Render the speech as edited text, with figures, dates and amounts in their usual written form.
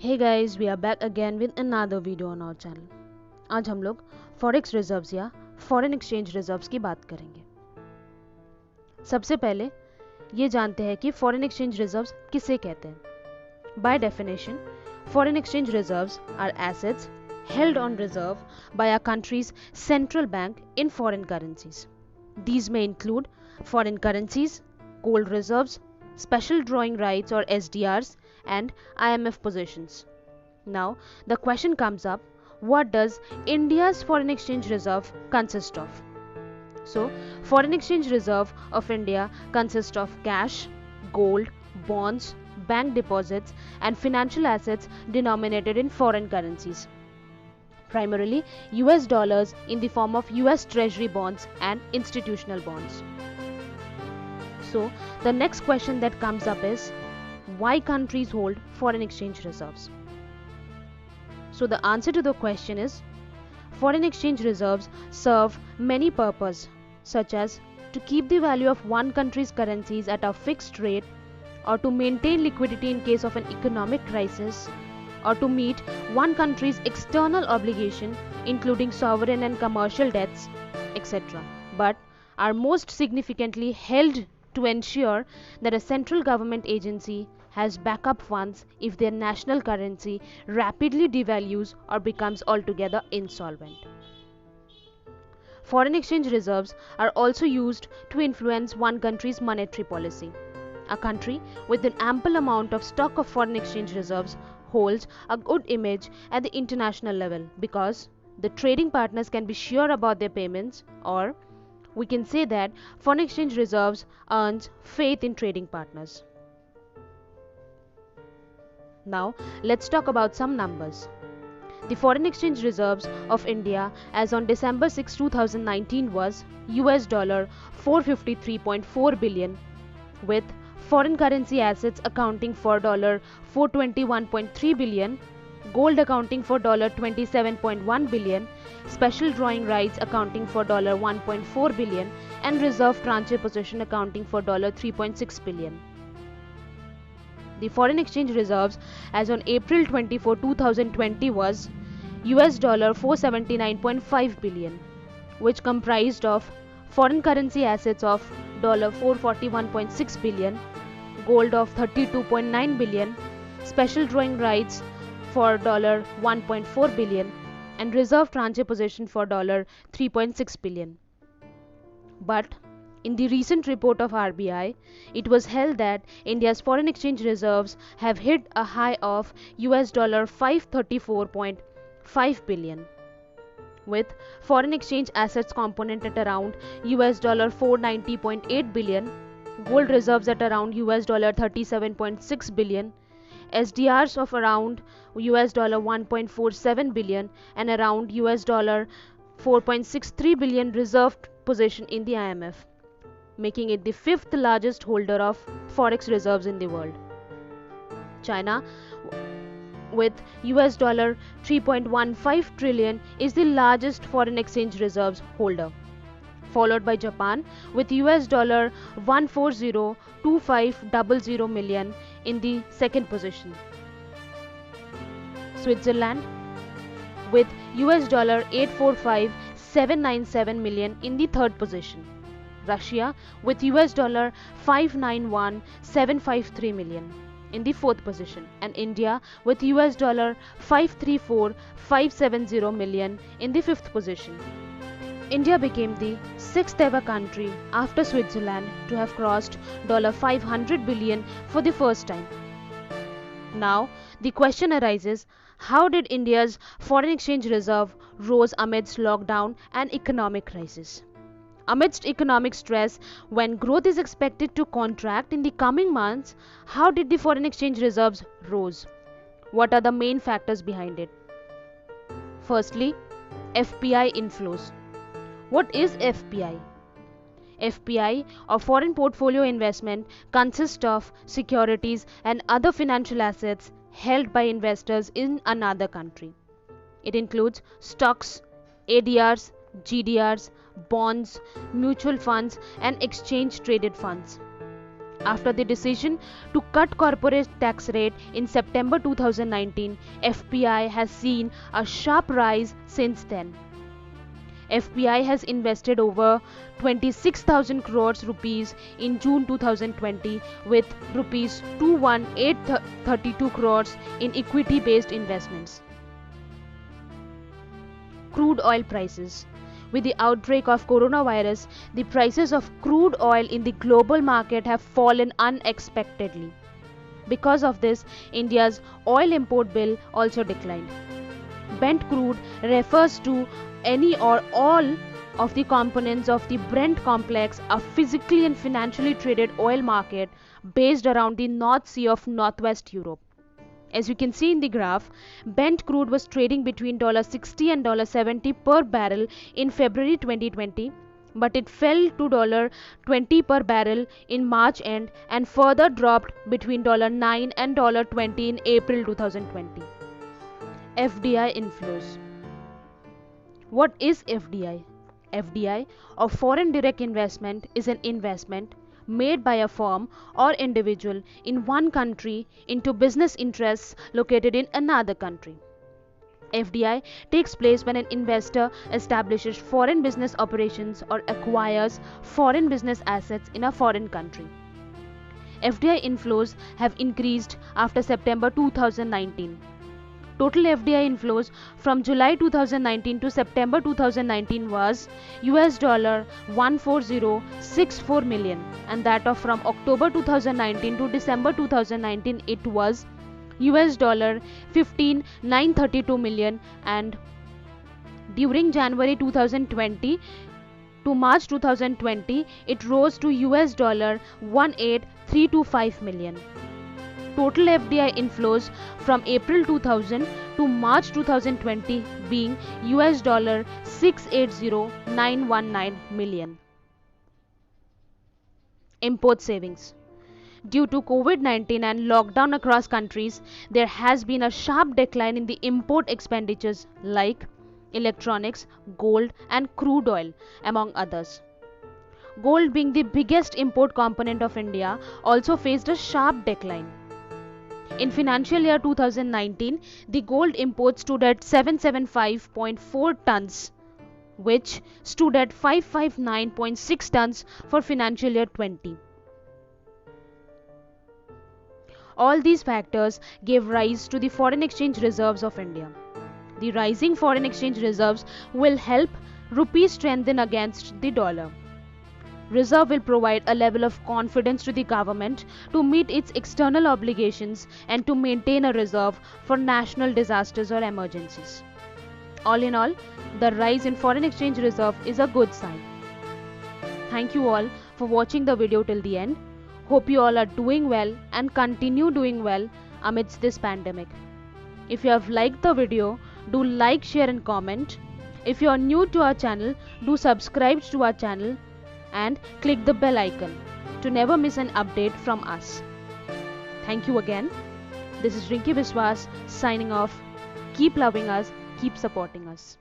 Hey guys, we are back again with another video on our channel. आज हम लोग forex reserves या foreign exchange reserves की बात करेंगे। सबसे पहले ये जानते हैं कि फॉरेन एक्सचेंज रिजर्व्स किसे कहते हैं। By definition, foreign exchange reserves are assets held on reserve by a country's central bank in foreign currencies. These may include foreign currencies, gold reserves, special drawing rights or SDRs, and IMF positions. Now, the question comes up, what does India's foreign exchange reserve consist of? So, foreign exchange reserve of India consists of cash, gold, bonds, bank deposits, and financial assets denominated in foreign currencies. Primarily US dollars in the form of US Treasury bonds and institutional bonds. So, the next question that comes up is, why countries hold foreign exchange reserves? So, the answer to the question is, foreign exchange reserves serve many purposes, such as to keep the value of one country's currencies at a fixed rate, or to maintain liquidity in case of an economic crisis, or to meet one country's external obligation including sovereign and commercial debts, etc. But are most significantly held to ensure that a central government agency has backup funds if their national currency rapidly devalues or becomes altogether insolvent. Foreign exchange reserves are also used to influence one country's monetary policy. A country with an ample amount of stock of foreign exchange reserves holds a good image at the international level because the trading partners can be sure about their payments, or we can say that foreign exchange reserves earns faith in trading partners. Now let's talk about some numbers. The foreign exchange reserves of India as on December 6, 2019 was US dollar 453.4 billion, with foreign currency assets accounting for $421.3 billion, gold accounting for $27.1 billion, special drawing rights accounting for $1.4 billion, and reserve tranche position accounting for $3.6 billion. The foreign exchange reserves as on April 24, 2020 was US dollar 479.5 billion, which comprised of foreign currency assets of $441.6 billion, gold of $32.9 billion, special drawing rights for $1.4 billion, and reserve tranche position for $3.6 billion. But in the recent report of RBI, it was held that India's foreign exchange reserves have hit a high of US dollar 534.5 billion, with foreign exchange assets component at around US dollar 490.8 billion, gold reserves at around US dollar 37.6 billion, SDRs of around US dollar 1.47 billion, and around US dollar 4.63 billion reserved position in the IMF, making it the fifth largest holder of forex reserves in the world. China, with US dollar 3.15 trillion, is the largest foreign exchange reserves holder, followed by Japan with US dollar 1402500 million in the second position. Switzerland with US dollar 845797 million in the third position. Russia with US dollar 591753 million in the fourth position, and India with US dollar 534570 million in the fifth position. India became the sixth ever country after Switzerland to have crossed $500 billion for the first time. Now, the question arises, how did India's foreign exchange reserve rose amidst lockdown and economic crisis? Amidst economic stress, when growth is expected to contract in the coming months, how did the foreign exchange reserves rose? What are the main factors behind it? Firstly, FPI inflows. What is FPI? FPI, or foreign portfolio investment, consists of securities and other financial assets held by investors in another country. It includes stocks, ADRs, GDRs, bonds, mutual funds, and exchange traded funds. After the decision to cut corporate tax rate in September 2019, FPI has seen a sharp rise since then. FPI has invested over 26,000 crores rupees in June 2020 with rupees 21,832 crores in equity-based investments. Crude oil prices. With the outbreak of coronavirus, the prices of crude oil in the global market have fallen unexpectedly. Because of this, India's oil import bill also declined. Brent crude refers to any or all of the components of the Brent complex, a physically and financially traded oil market based around the North Sea of Northwest Europe. As you can see in the graph, Brent crude was trading between $60 and $70 per barrel in February 2020, but it fell to $20 per barrel in March end and further dropped between $9 and $20 in April 2020. FDI inflows. What is FDI? FDI, or foreign direct investment, is an investment made by a firm or individual in one country into business interests located in another country. FDI takes place when an investor establishes foreign business operations or acquires foreign business assets in a foreign country. FDI inflows have increased after September 2019. Total FDI inflows from July 2019 to September 2019 was $14064 million, and that of from October 2019 to December 2019 it was $15932 million, and during January 2020 to March 2020 it rose to $18325 million. Total FDI inflows from April 2000 to March 2020 being $680,919 million. Import savings. Due to COVID-19 and lockdown across countries, there has been a sharp decline in the import expenditures like electronics, gold and crude oil, among others. Gold, being the biggest import component of India, also faced a sharp decline. In financial year 2019, the gold imports stood at 775.4 tons, which stood at 559.6 tons for financial year 20. All these factors gave rise to the foreign exchange reserves of India. The rising foreign exchange reserves will help rupee strengthen against the dollar. Reserve will provide a level of confidence to the government to meet its external obligations and to maintain a reserve for national disasters or emergencies. All in all, the rise in foreign exchange reserve is a good sign. Thank you all for watching the video till the end. Hope you all are doing well and continue doing well amidst this pandemic. If you have liked the video, do like, share and comment. If you are new to our channel, do subscribe to our channel and click the bell icon to never miss an update from us. Thank you again. This is Rinki Biswas signing off. Keep loving us, keep supporting us.